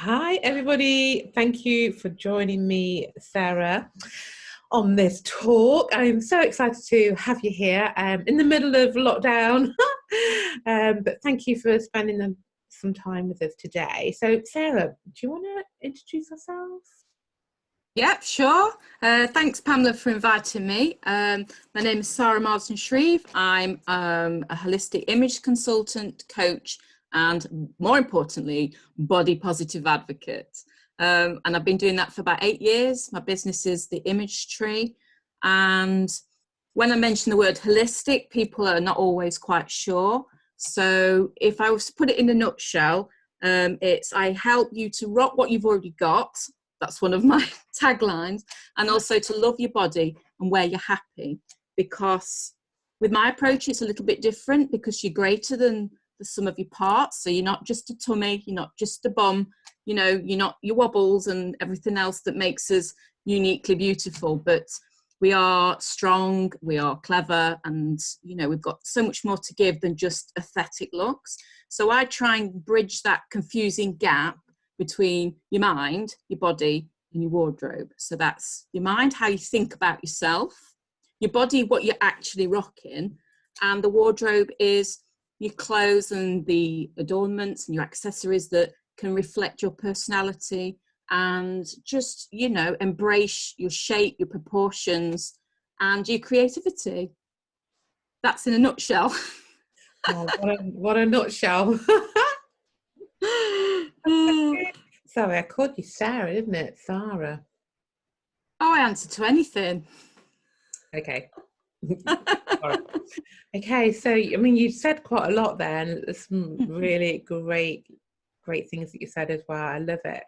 Hi, everybody. Thank you for joining me, Sarah, on this talk. I'm so excited to have you here in the middle of lockdown. But thank you for spending some time with us today. So, Sarah, do you want to introduce yourself? Yep, sure. Thanks, Pamela, for inviting me. My name is Sara Marsden-Shreeve. I'm a holistic image consultant, coach, and more importantly, body positive advocate. And I've been doing that for about 8 years. My business is the Image Tree. And when I mention the word holistic, people are not always quite sure. So if I was to put it in a nutshell, it's I help you to rock what you've already got. That's one of my taglines. And also to love your body and where you're happy. Because with my approach, it's a little bit different because you're greater than the sum of your parts. So you're not just a tummy, you're not just a bum, you're not your wobbles and everything else that makes us uniquely beautiful. But we are strong, we are clever, and we've got so much more to give than just aesthetic looks. So I try and bridge that confusing gap between your mind, your body, and your wardrobe. So that's your mind, how you think about yourself, your body, what you're actually rocking, and the wardrobe is your clothes and the adornments and your accessories that can reflect your personality and just, embrace your shape, your proportions, and your creativity. That's in a nutshell. Oh, what a nutshell. Sorry, I called you Sarah, isn't it? Sarah. Oh, I answer to anything. Okay. Okay, so you said quite a lot there, and there's some really great things that you said as well. I love it.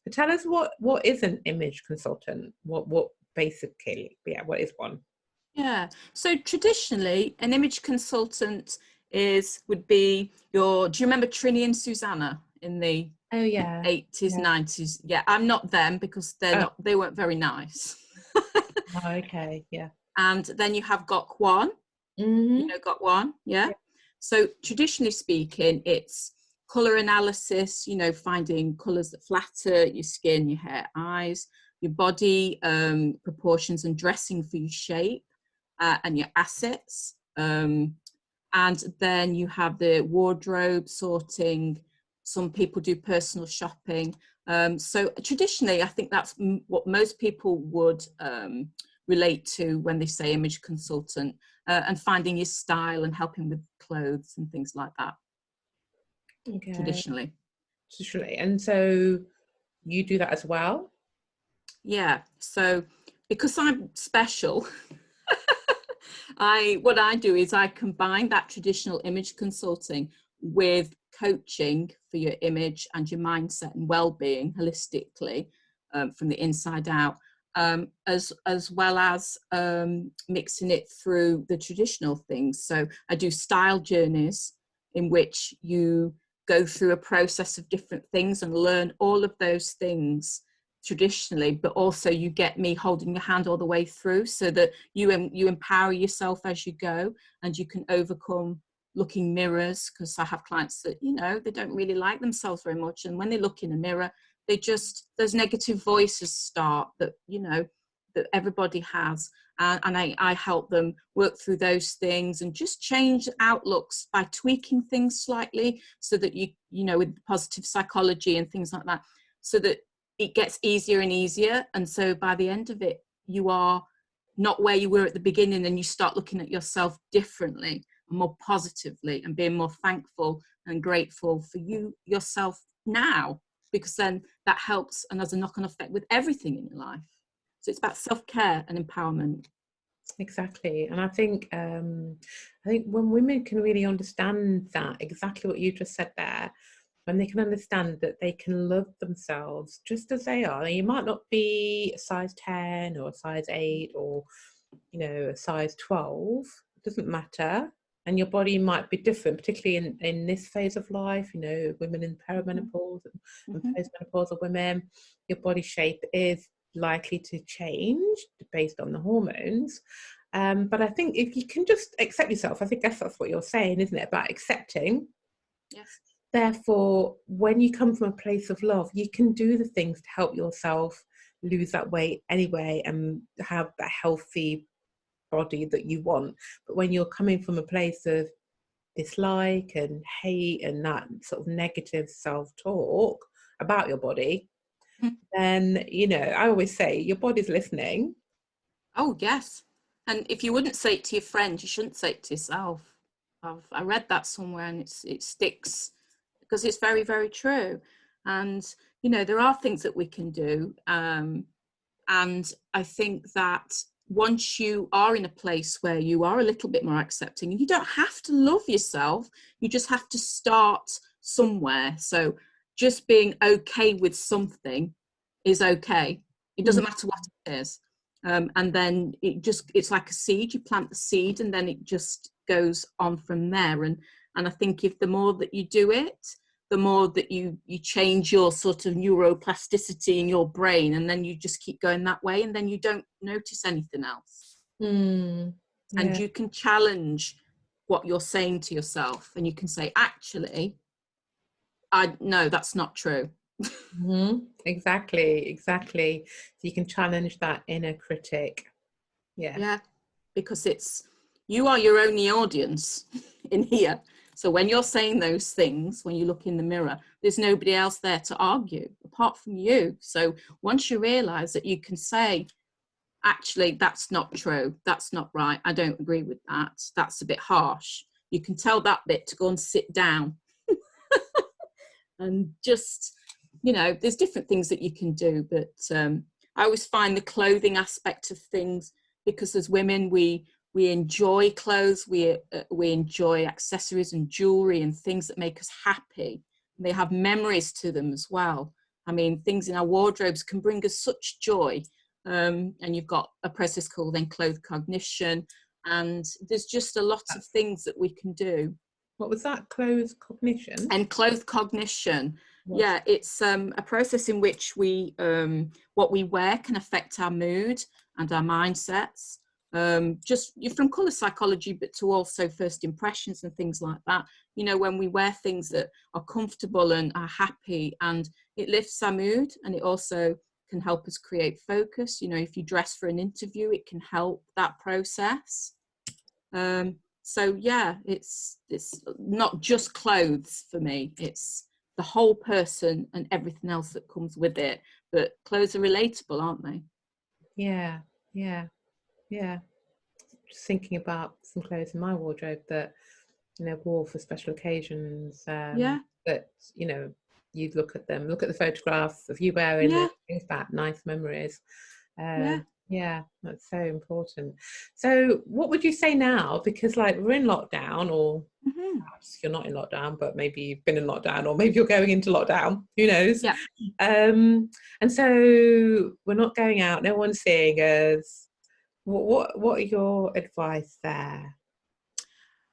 But tell us what is an image consultant? What basically, what is one? Yeah. So traditionally, an image consultant would be do you remember Trini and Susanna in the Oh yeah. 80s, Yeah. 90s? Yeah, I'm not them because they weren't very nice. Oh, okay, yeah. And then you have Gok Wan. Mm-hmm. Gok Wan, yeah. So traditionally speaking, it's color analysis, finding colors that flatter your skin, your hair, eyes, your body proportions and dressing for your shape. And your assets. And then you have the wardrobe sorting. Some people do personal shopping. So traditionally, I think that's what most people would relate to when they say image consultant, and finding your style and helping with clothes and things like that. Okay. Traditionally. And so you do that as well? Yeah. So because I'm special, what I do is I combine that traditional image consulting with coaching for your image and your mindset and well-being holistically, from the inside out, as well as mixing it through the traditional things. So I do style journeys in which you go through a process of different things and learn all of those things traditionally, but also you get me holding your hand all the way through so that you empower yourself as you go, and you can overcome looking mirrors, because I have clients that they don't really like themselves very much, and when they look in a mirror those negative voices start that that everybody has, and I help them work through those things and just change outlooks by tweaking things slightly so that with positive psychology and things like that, so that it gets easier and easier. And so by the end of it, you are not where you were at the beginning, and you start looking at yourself differently and more positively and being more thankful and grateful for yourself now, because then that helps and has a knock-on effect with everything in your life. So it's about self-care and empowerment. Exactly. And I think when women can really understand that, exactly what you just said there, when they can understand that they can love themselves just as they are. You might not be a size 10 or a size 8 or, a size 12. It doesn't matter. And your body might be different, particularly in this phase of life, women in perimenopause and postmenopausal women. Your body shape is likely to change based on the hormones. But I think if you can just accept yourself, I think that's what you're saying, isn't it? About accepting. Yes. therefore, when you come from a place of love, you can do the things to help yourself lose that weight anyway and have that healthy body that you want. But when you're coming from a place of dislike and hate and that sort of negative self-talk about your body, Mhm. then, you know, I always say your body's listening. Oh, yes. And if you wouldn't say it to your friend, you shouldn't say it to yourself. I read that somewhere, and it sticks because it's very, very true. And, you know, there are things that we can do. And I think that once you are in a place where you are a little bit more accepting, and you don't have to love yourself, you just have to start somewhere. So just being okay with something is okay. It Mm. doesn't matter what it is. And then it's like a seed. You plant the seed, and then it just goes on from there. And I think if the more that you do it, the more that you change your sort of neuroplasticity in your brain, and then you just keep going that way, and then you don't notice anything else. Mm. And Yeah. you can challenge what you're saying to yourself, and you can say, actually, no, that's not true. Mm-hmm. Exactly. So you can challenge that inner critic. Yeah. Yeah, because you are your only audience in here. So when you're saying those things, when you look in the mirror, there's nobody else there to argue apart from you. So once you realize that you can say, actually, that's not true, that's not right, I don't agree with that, that's a bit harsh, you can tell that bit to go and sit down. And just, you know, there's different things that you can do, but I always find the clothing aspect of things, because as women we enjoy clothes, we enjoy accessories and jewelry and things that make us happy. They have memories to them as well. I mean, things in our wardrobes can bring us such joy. And you've got a process called enclothed cognition, and there's just a lot of things that we can do. What was that? Closed cognition? Enclothed cognition. What's Yeah, it's a process in which what we wear can affect our mood and our mindsets. Just from colour psychology, but to also first impressions and things like that. You know, when we wear things that are comfortable and are happy, and it lifts our mood, and it also can help us create focus. You know, if you dress for an interview, it can help that process. So yeah, it's not just clothes for me, it's the whole person and everything else that comes with it. But clothes are relatable, aren't they? Yeah. Just thinking about some clothes in my wardrobe that, you know, wore for special occasions. Yeah, That, you know, you'd look at them, look at the photographs of you wearing them, yeah, brings back nice memories. yeah. Yeah, that's so important. So what would you say now? Because like we're in lockdown, or Hmm. perhaps you're not in lockdown, but maybe you've been in lockdown, or maybe you're going into lockdown, who knows? Yeah. And so we're not going out, no one's seeing us. What are your advice there?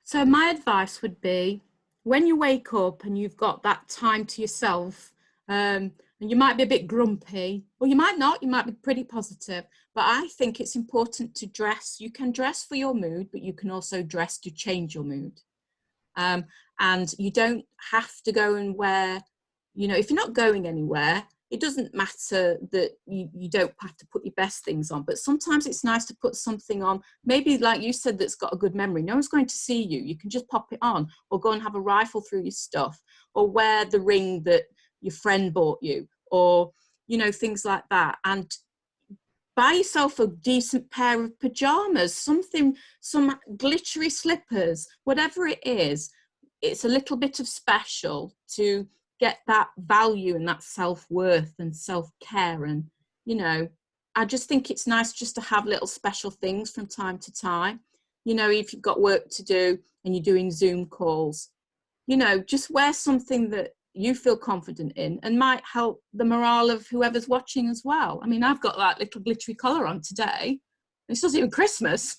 So my advice would be, when you wake up and you've got that time to yourself, and you might be a bit grumpy, or you might not, you might be pretty positive, but I think it's important to dress. You can dress for your mood, but you can also dress to change your mood. And you don't have to go and wear, you know, if you're not going anywhere, it doesn't matter that you don't have to put your best things on, but sometimes it's nice to put something on, maybe like you said, that's got a good memory. No one's going to see you, you can just pop it on, or go and have a rifle through your stuff, or wear the ring that your friend bought you, or, you know, things like that. And buy yourself a decent pair of pajamas, something, some glittery slippers, whatever it is. It's a little bit of special to get that value and that self-worth and self-care. And, you know, I just think it's nice just to have little special things from time to time. You know, if you've got work to do and you're doing Zoom calls, you know, just wear something that you feel confident in and might help the morale of whoever's watching as well. I mean, I've got that little glittery collar on today. It's not even Christmas.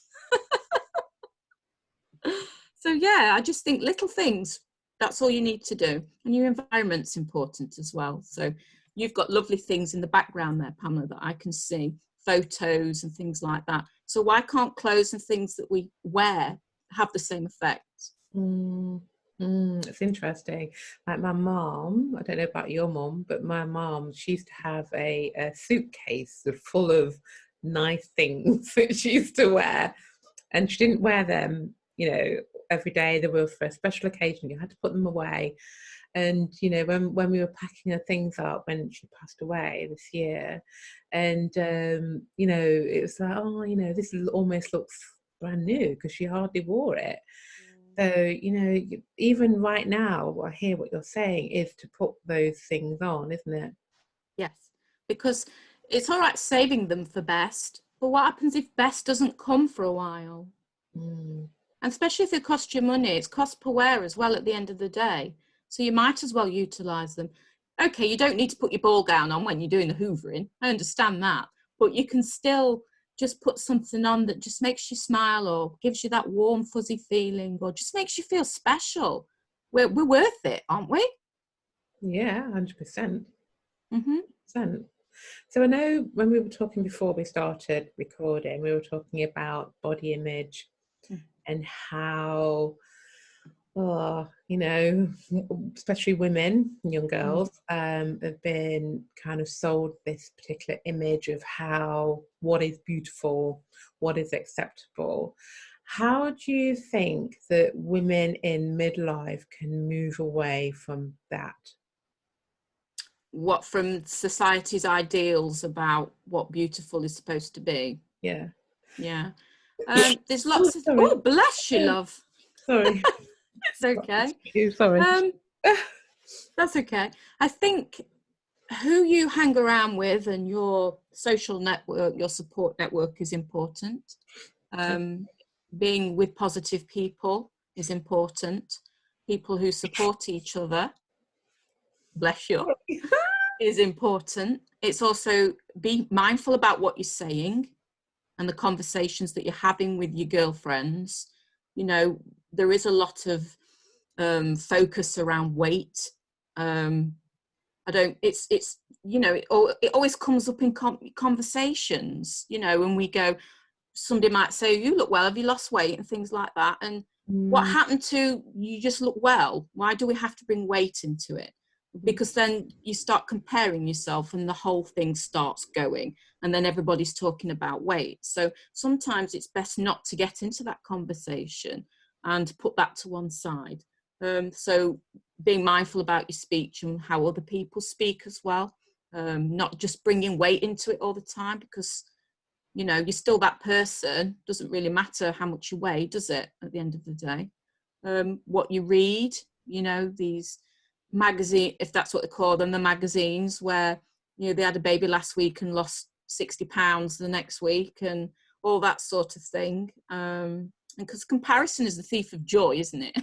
So yeah, I just think little things, that's all you need to do. And your environment's important as well. So you've got lovely things in the background there, Pamela, that I can see, photos and things like that. So why can't clothes and things that we wear have the same effect? Mm, It's interesting. Like my mom, I don't know about your mom, but my mom, she used to have a suitcase full of nice things that she used to wear, and she didn't wear them, every day. They were for a special occasion. You had to put them away. And when we were packing her things up when she passed away this year, and it was like, oh, this almost looks brand new because she hardly wore it. So, even right now, I hear what you're saying is to put those things on, isn't it? Yes, because it's all right saving them for best, but what happens if best doesn't come for a while? Mm. And especially if it costs you money, it's cost per wear as well at the end of the day. So you might as well utilize them. Okay, you don't need to put your ball gown on when you're doing the hoovering. I understand that. But you can still just put something on that just makes you smile or gives you that warm, fuzzy feeling or just makes you feel special. We're worth it, aren't we? Yeah, 100%. Mm-hmm. 100%. So I know when we were talking before we started recording, we were talking about body image and how, especially women, young girls, have been kind of sold this particular image of what is beautiful, what is acceptable. How do you think that women in midlife can move away from that? What from society's ideals about what beautiful is supposed to be? Yeah. Yeah. There's Oh, lots of, sorry. oh, bless you, love. Sorry. It's okay. Sorry. That's okay. I think who you hang around with and your social network, your support network is important. Being with positive people is important. People who support each other, bless you, is important. It's also be mindful about what you're saying and the conversations that you're having with your girlfriends. There is a lot of focus around weight. It always comes up in conversations, when we go, somebody might say, you look well, have you lost weight, and things like that. And what happened to you just look well? Why do we have to bring weight into it? Because then you start comparing yourself and the whole thing starts going, and then everybody's talking about weight. So sometimes it's best not to get into that conversation and put that to one side. So being mindful about your speech and how other people speak as well, not just bringing weight into it all the time, because you're still that person. Doesn't really matter how much you weigh, does it, at the end of the day? What you read, these magazine, if that's what they call them, the magazines where they had a baby last week and lost 60 pounds the next week and all that sort of thing. And because comparison is the thief of joy, isn't it?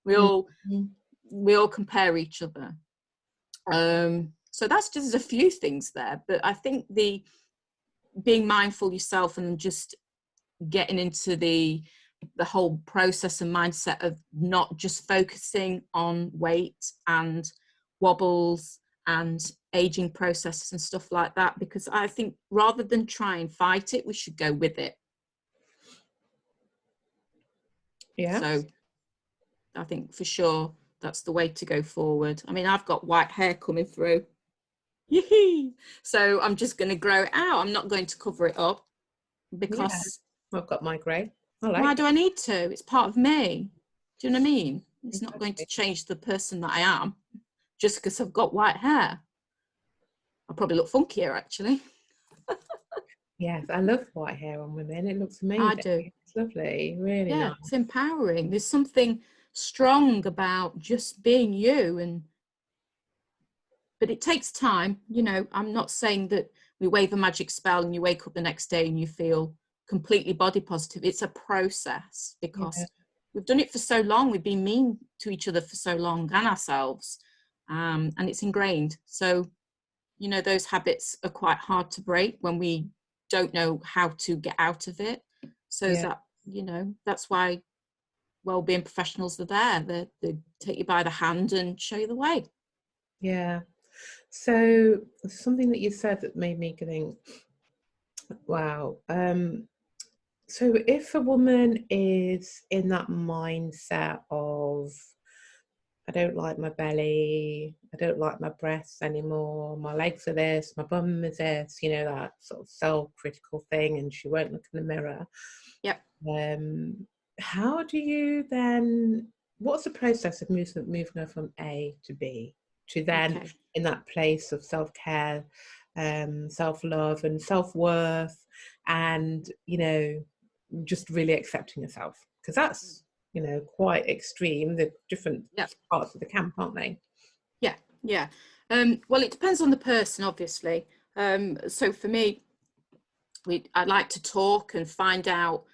we all compare each other. So that's just a few things there, but I think the being mindful yourself and just getting into the whole process and mindset of not just focusing on weight and wobbles and aging processes and stuff like that, because I think rather than try and fight it, we should go with it. Yeah. So I think for sure that's the way to go forward. I mean, I've got white hair coming through. Yee-hee. So I'm just going to grow it out. I'm not going to cover it up because I've got my grey. why do I need to? It's part of me. Do you know what I mean? It's Exactly. not going to change the person that I am just because I've got white hair. I probably look funkier, actually. Yes, I love white hair on women. It looks amazing. I do. It's lovely, really Yeah, nice. it's empowering. There's something strong about just being you, but it takes time. I'm not saying that we wave a magic spell and you wake up the next day and you feel completely body positive. It's a process because we've done it for so long. We've been mean to each other for so long and ourselves, and it's ingrained. So, those habits are quite hard to break when we don't know how to get out of it. So that's why wellbeing professionals are there. They take you by the hand and show you the way. Yeah. So something that you said that made me think, wow. So if a woman is in that mindset of I don't like my belly, I don't like my breasts anymore, my legs are this, my bum is this, you know, that sort of self-critical thing, and she won't look in the mirror. Yep. How do you then, what's the process of moving her from A to B to then Okay. in that place of self-care, self-love and self-worth, and, you know, just really accepting yourself? Because that's, you know, quite extreme, the different Yep. parts of the camp, aren't they? Yeah. Yeah. Well, it depends on the person, obviously. So for me, I'd like to talk and find out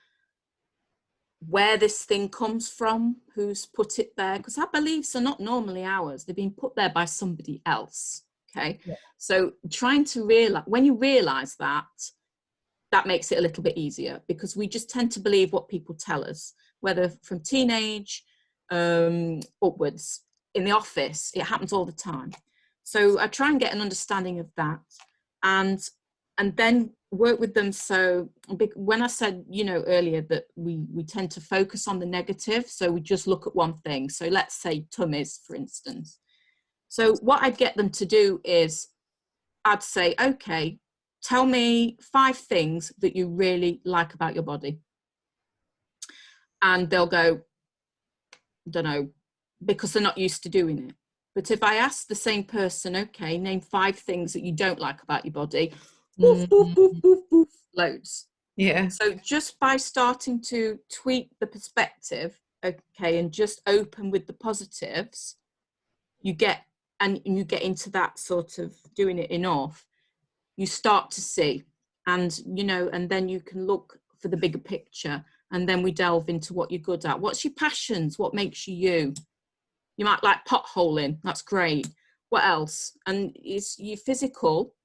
where this thing comes from, who's put it there, because our beliefs are not normally ours. They've been put there by somebody else. Okay. Yeah. So trying to realize, when you realize that, that makes it a little bit easier, because we just tend to believe what people tell us, whether from teenage upwards. In the office, it happens all the time. So I try and get an understanding of that, and then work with them. So when I said, you know, earlier that we tend to focus on the negative, so we just look at one thing. So let's say tummies, for instance. So what I'd get them to do is, I'd say, okay, tell me 5 things that you really like about your body. And they'll go, don't know, because they're not used to doing it. But if I ask the same person, okay, name 5 things that you don't like about your body, boof, boof, boof, boof, boof, loads. Yeah. So just by starting to tweak the perspective, okay, and just open with the positives, you get, and you get into that sort of doing it enough, you start to see, and, you know, and then you can look for the bigger picture, and then we delve into what you're good at. What's your passions? What makes you you? You might like potholing. That's great. What else? And is your physical,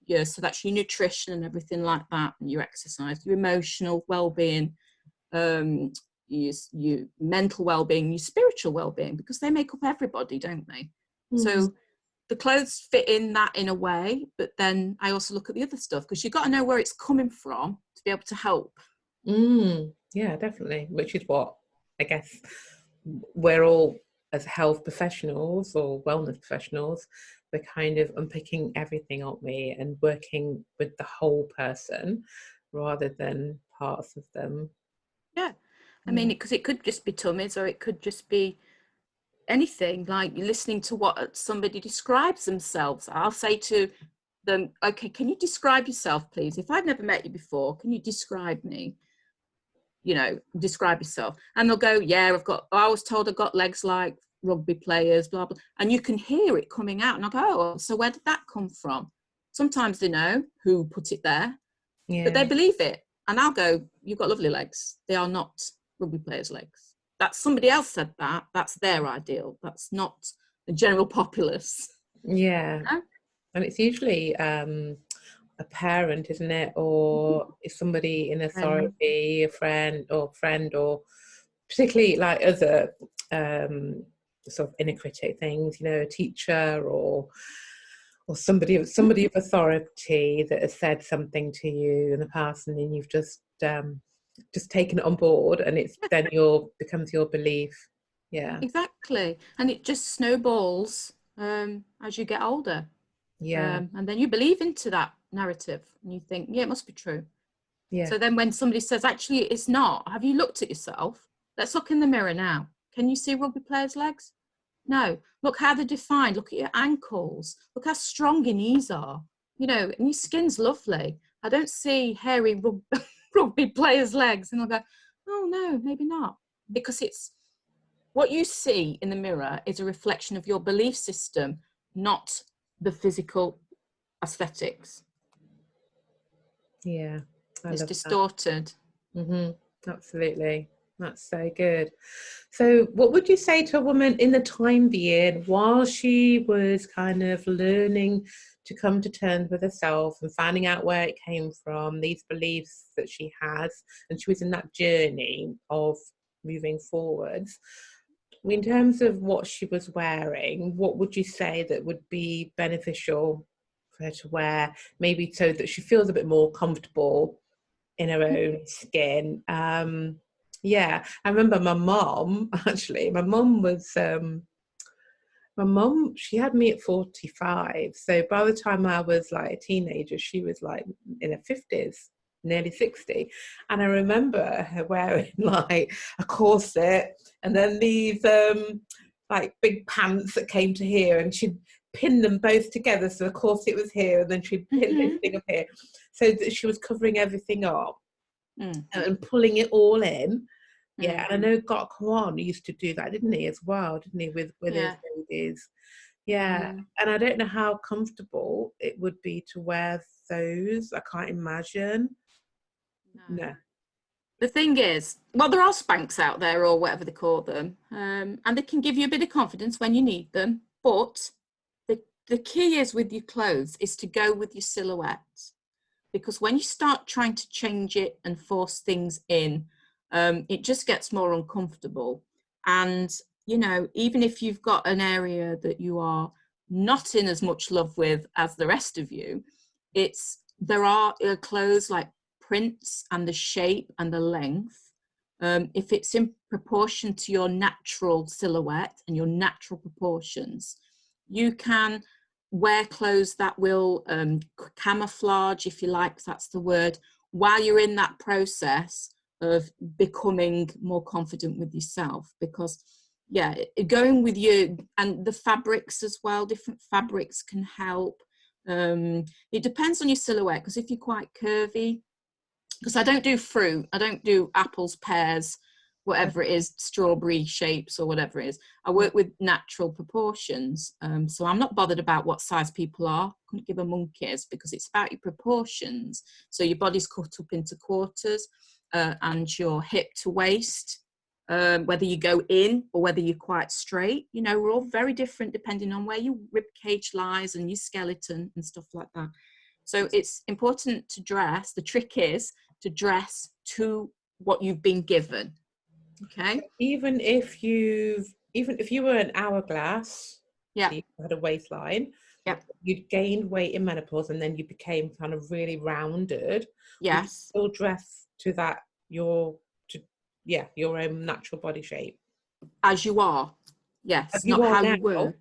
yeah, so that's your nutrition and everything like that, and your exercise, your emotional well-being, your mental well-being, your spiritual well-being, because they make up everybody, don't they? So the clothes fit in that in a way, but then I also look at the other stuff, because you've got to know where it's coming from to be able to help. Yeah, definitely. Which is what I guess we're all, as health professionals or wellness professionals, we're kind of unpicking everything, aren't we? And working with the whole person rather than parts of them. Yeah. I mean, because it could just be tummies, or it could just be anything, like listening to what somebody describes themselves. I'll say to them, okay, can you describe yourself, please? If I've never met you before, can you describe me? You know, describe yourself. And they'll go, yeah, I was told I've got legs like rugby players, blah, blah. And you can hear it coming out. And I go, oh, so where did that come from? Sometimes they know who put it there, but they believe it. And I'll go, you've got lovely legs. They are not rugby players' legs. That's somebody else said that. That's their ideal. That's not the general populace. Yeah. No? And it's usually a parent, isn't it? Or is somebody in authority, a friend, or particularly like other sort of inner critic things, you know, a teacher or somebody of authority that has said something to you in the past, and then you've just taken it on board, and it's then becomes your belief. Yeah. Exactly. And it just snowballs as you get older. Yeah. And then you believe into that narrative, and you think, yeah, it must be true. Yeah. So then when somebody says, actually, it's not, have you looked at yourself? Let's look in the mirror now. Can you see rugby players' legs? No. Look how they're defined. Look at your ankles. Look how strong your knees are. You know, and your skin's lovely. I don't see hairy rugby players' legs. And I'll go, oh, no, maybe not. Because it's what you see in the mirror is a reflection of your belief system, not the physical aesthetics. Yeah. It's distorted. Absolutely. That's so good. So what would you say to a woman in the time being, while she was kind of learning to come to terms with herself and finding out where it came from, these beliefs that she has, and she was in that journey of moving forwards? In terms of what she was wearing, what would you say that would be beneficial for her to wear, maybe so that she feels a bit more comfortable in her own skin? Yeah, I remember my mum was my mum, she had me at 45. So by the time I was like a teenager, she was like in her 50s, nearly 60. And I remember her wearing like a corset and then these like big pants that came to here, and she'd pin them both together. So of course it was here, and then she'd pin this thing up here. So that she was covering everything up and pulling it all in. Yeah, and I know Got Kwan used to do that, didn't he, as well, didn't he, with his ladies? Yeah, and I don't know how comfortable it would be to wear those. I can't imagine. No. The thing is, well, there are Spanx out there, or whatever they call them, and they can give you a bit of confidence when you need them. But the key is with your clothes is to go with your silhouette, because when you start trying to change it and force things in, it just gets more uncomfortable. And, you know, even if you've got an area that you are not in as much love with as the rest of you, there are clothes like prints and the shape and the length. If it's in proportion to your natural silhouette and your natural proportions, you can wear clothes that will camouflage, if you like, that's the word, while you're in that process of becoming more confident with yourself. Because yeah, going with you, and the fabrics as well, different fabrics can help. It depends on your silhouette, because if you're quite curvy, because I don't do fruit, I don't do apples, pears, whatever it is, strawberry shapes or whatever it is. I work with natural proportions. So I'm not bothered about what size people are. Couldn't give a monkeys, because it's about your proportions. So your body's cut up into quarters, and your hip to waist, whether you go in or whether you're quite straight. You know, we're all very different depending on where your rib cage lies and your skeleton and stuff like that. So it's important to dress. The trick is to dress to what you've been given. Okay. Even if you were an hourglass, Yeah, so you had a waistline, yeah, you'd gained weight in menopause, and then you became kind of really rounded. Would you yes, still dress to that your own natural body shape as you are. as Yes, you not are how now? you were.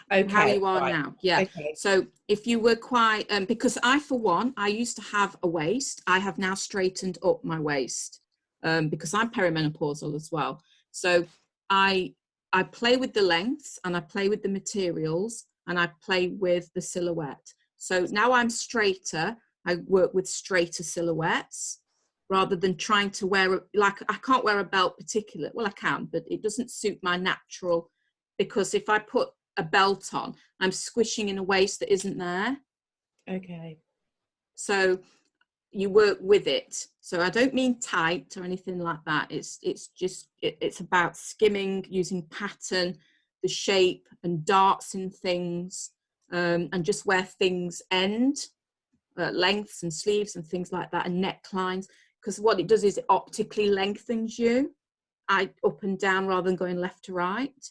How Okay, you are right. now. Yeah. Okay. So if you were quite, because I, for one, I used to have a waist. I have now straightened up my waist, because I'm perimenopausal as well. So I play with the lengths, and I play with the materials, and I play with the silhouette. So now I'm straighter. I work with straighter silhouettes rather than trying to wear, like, I can't wear a belt particularly. Well, I can, but it doesn't suit my natural, because if I put a belt on, I'm squishing in a waist that isn't there. Okay. So you work with it. So I don't mean tight or anything like that. It's just it's about skimming, using pattern, the shape, and darts in things, and just where things end, lengths and sleeves and things like that, and necklines. Because what it does is it optically lengthens you, up and down rather than going left to right.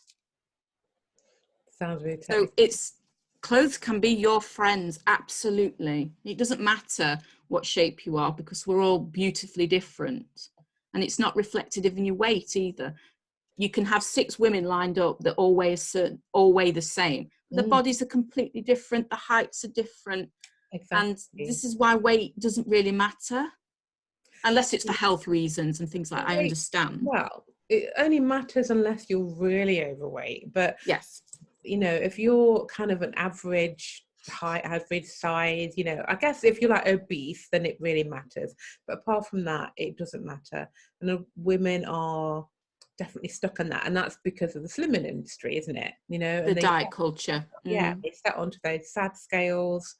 Sounds really So technical. clothes can be your friends, absolutely. It doesn't matter what shape you are, because we're all beautifully different. And it's not reflected in your weight either. You can have 6 women lined up that all weigh the same. The bodies are completely different, the heights are different. Exactly. And this is why weight doesn't really matter, unless it's for health reasons and things like that. I understand. Well, it only matters unless you're really overweight. But Yes. you know, if you're kind of an average height, average size, you know, I guess if you're like obese, then it really matters. But apart from that, it doesn't matter. And women are definitely stuck on that, and that's because of the slimming industry, isn't it? You know, The and diet culture. they set onto those sad scales,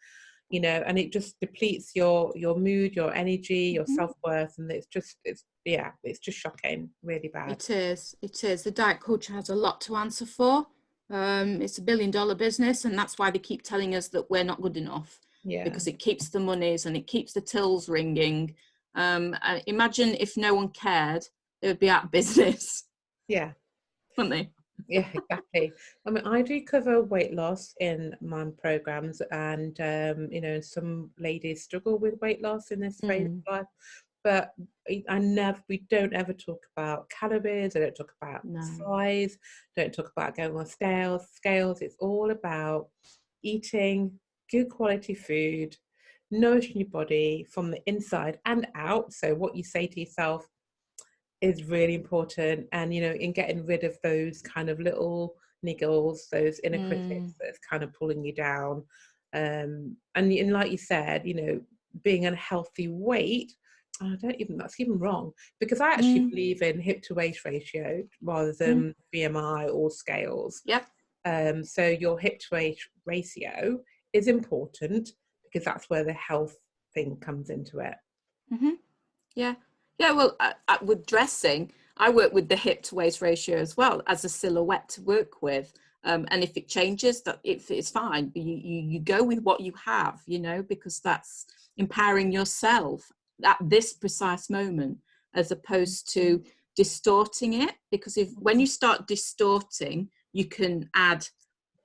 you know, and it just depletes your mood, your energy, your self-worth, and it's just shocking, really bad. It is. The diet culture has a lot to answer for. It's $1 billion business, and that's why they keep telling us that we're not good enough, because it keeps the monies and it keeps the tills ringing. Imagine if no one cared, they would be out of business, Yeah. wouldn't they? Yeah, exactly. I mean, I do cover weight loss in my programs, and you know, some ladies struggle with weight loss in this phase of life. but we don't ever talk about calories. I don't talk about size. Don't talk about going on scales. It's all about eating good quality food, nourishing your body from the inside and out. So what you say to yourself is really important, and in getting rid of those kind of little niggles, those inner critics that's kind of pulling you down. And like you said, being a healthy weight, that's even wrong, because I actually believe in hip to waist ratio rather than BMI or scales. Yep. So your hip to waist ratio is important because that's where the health thing comes into it. Yeah. Well, with dressing, I work with the hip to waist ratio as well as a silhouette to work with. And if it changes, it's fine. But you go with what you have, because that's empowering yourself at this precise moment, as opposed to distorting it. Because when you start distorting, you can add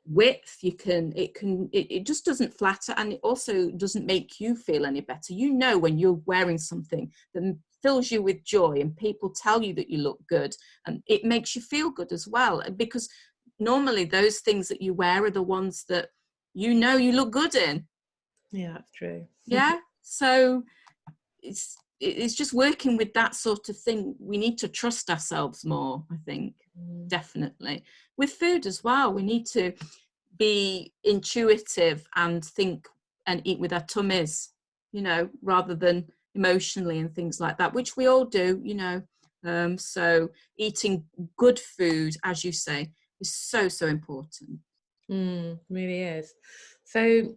width, it just doesn't flatter, and it also doesn't make you feel any better. When you're wearing something that fills you with joy and people tell you that you look good, and it makes you feel good as well, because normally those things that you wear are the ones that you look good in. Yeah, that's true. Yeah. So it's just working with that sort of thing. We need to trust ourselves more, I think. Definitely. With food as well, we need to be intuitive and think and eat with our tummies, rather than emotionally and things like that, which we all do, so eating good food, as you say, is so important. Really is. So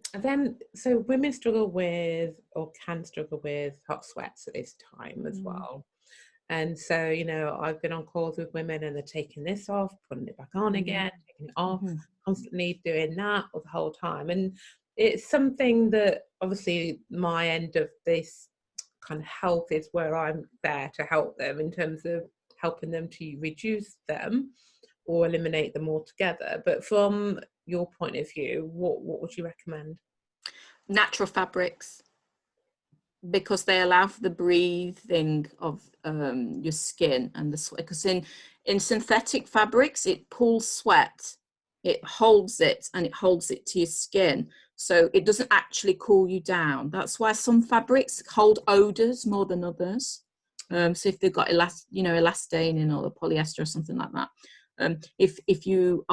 women struggle with, or can struggle with, hot sweats at this time as well. And so, I've been on calls with women and they're taking this off, putting it back on again, taking it off, constantly doing that all the whole time. And it's something that obviously my end of this kind of health is where I'm there to help them in terms of helping them to reduce them or eliminate them altogether. But from your point of view, what would you recommend? Natural fabrics, because they allow for the breathing of your skin and the sweat. Because in synthetic fabrics, it pulls sweat, it holds it, and it holds it to your skin, so it doesn't actually cool you down. That's why some fabrics hold odors more than others. So if they've got elastane in, or polyester or something like that. If you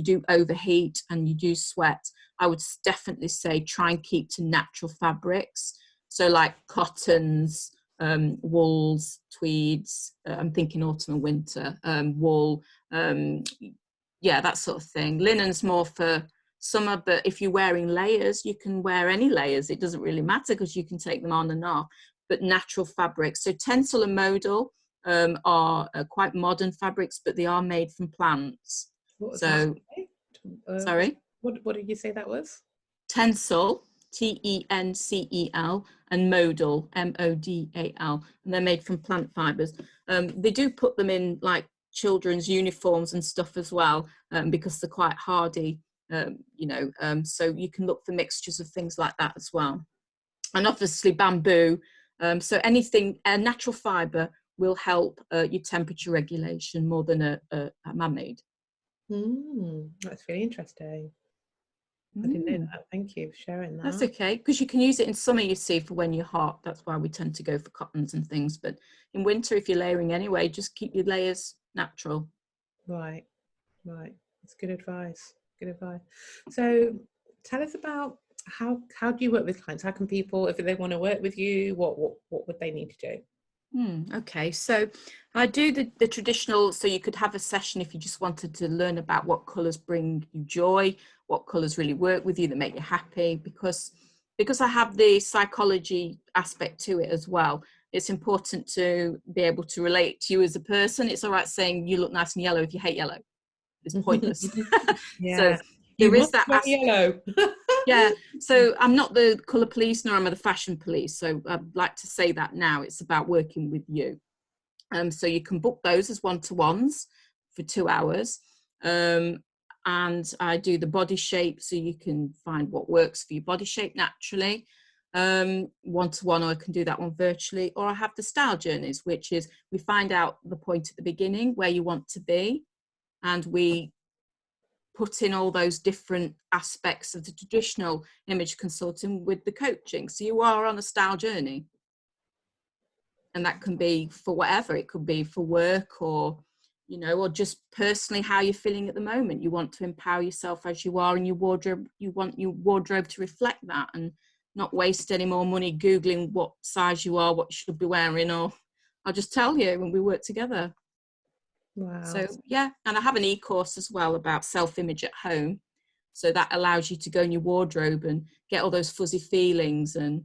do overheat and you do sweat, I would definitely say try and keep to natural fabrics. So like cottons, wools, tweeds, I'm thinking autumn and winter, wool, that sort of thing. Linen's more for summer, but if you're wearing layers, you can wear any layers. It doesn't really matter because you can take them on and off, but natural fabrics. So tencel and modal are quite modern fabrics, but they are made from plants. Sorry? What did you say that was? Tencel, Tencel, and modal, Modal, and they're made from plant fibers. They do put them in like children's uniforms and stuff as well, because they're quite hardy, so you can look for mixtures of things like that as well. And obviously bamboo, so anything, a natural fiber will help your temperature regulation more than a man-made. That's really interesting. I didn't know that. Thank you for sharing that. That's okay, because you can use it in summer, you see, for when you're hot. That's why we tend to go for cottons and things. But in winter, if you're layering anyway, just keep your layers natural. Right. That's good advice. So tell us about how do you work with clients? How can people, if they want to work with you, what would they need to do? Okay, so I do the traditional, so you could have a session if you just wanted to learn about what colours bring you joy, what colours really work with you, that make you happy, because I have the psychology aspect to it as well. It's important to be able to relate to you as a person. It's all right saying you look nice in yellow if you hate yellow. It's pointless. Yeah. So there is that yellow. Yeah, so I'm not the colour police, nor am I the fashion police. So I'd like to say that now. It's about working with you. So you can book those as one-to-ones for 2 hours. And I do the body shape, so you can find what works for your body shape naturally. one-to-one, or I can do that one virtually, or I have the style journeys, which is we find out the point at the beginning where you want to be, and we put in all those different aspects of the traditional image consulting with the coaching. So you are on a style journey, and that can be for whatever. It could be for work, or you know, or just personally how you're feeling at the moment. You want to empower yourself as you are in your wardrobe. You want your wardrobe to reflect that, and not waste any more money Googling what size you are, what you should be wearing, or I'll just tell you when we work together. Wow. So yeah, and I have an e-course as well about self-image at home. So that allows you to go in your wardrobe and get all those fuzzy feelings, and,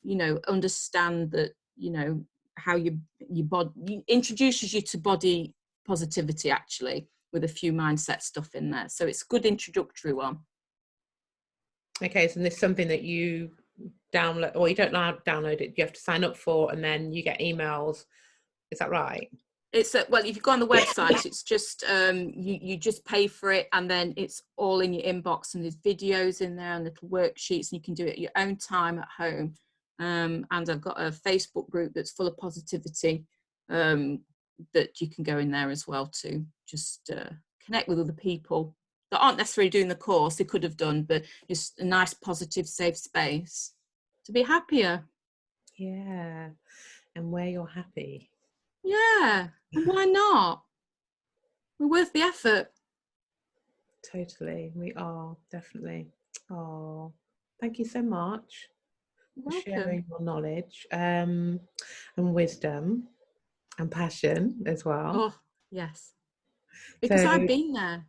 you know, understand that, you know, how your body introduces you to body positivity, actually, with a few mindset stuff in there. So it's a good introductory one. Okay, so this is something that you download, or you don't download it, you have to sign up for, and then you get emails. Is that right? It's well, if you go on the website, it's just you just pay for it, and then it's all in your inbox, and there's videos in there and little worksheets, and you can do it at your own time at home. And I've got a Facebook group that's full of positivity, that you can go in there as well to just connect with other people that aren't necessarily doing the course. They could have done, but it's a nice, positive, safe space to be happier. Yeah, and where you're happy. Yeah, and why not? We're worth the effort. Totally, we are, definitely. Oh, thank you so much for sharing your knowledge, and wisdom and passion as well. Oh, yes. Because So, I've been there.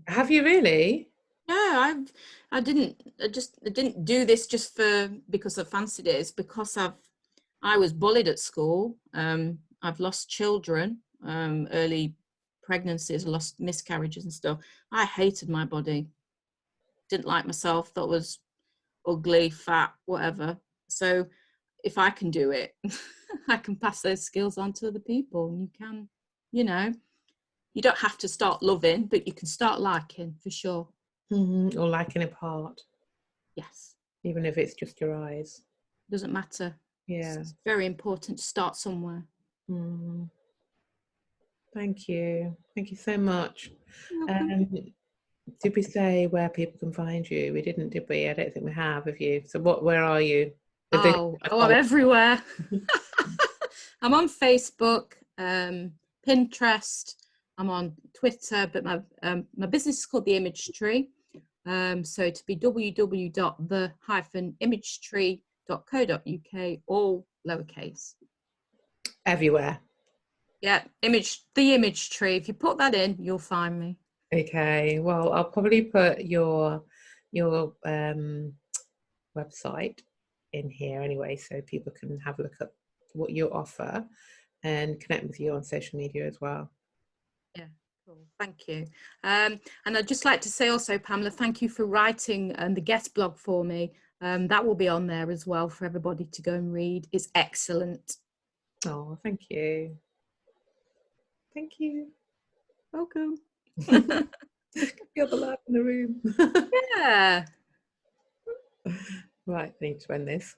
have you really? Yeah, I didn't do this just because I fancied it. It's because I was bullied at school. I've lost children, early pregnancies, lost miscarriages and stuff. I hated my body. Didn't like myself. Thought I was ugly, fat, whatever. So if I can do it, I can pass those skills on to other people. And you can, you know, you don't have to start loving, but you can start liking, for sure. Or liking a part. Yes. Even if it's just your eyes. Doesn't matter. Yeah. It's very important to start somewhere. Thank you. Thank you so much. Welcome. Did we say where people can find you? We didn't, did we? I don't think we have you. So where are you? I'm everywhere. I'm on Facebook, Pinterest, I'm on Twitter, but my business is called The Image Tree. So to be www.the-imagetree.co.uk, all lowercase. Everywhere. Yeah, The Image Tree. If you put that in, you'll find me. Okay. Well, I'll probably put your website in here anyway, so people can have a look at what you offer and connect with you on social media as well. Yeah, cool. Thank you. And I'd just like to say also, Pamela, thank you for writing the guest blog for me. That will be on there as well for everybody to go and read. It's excellent. Oh, thank you. Thank you. Welcome. Feel the love in the room. Yeah. Right, I need to end this.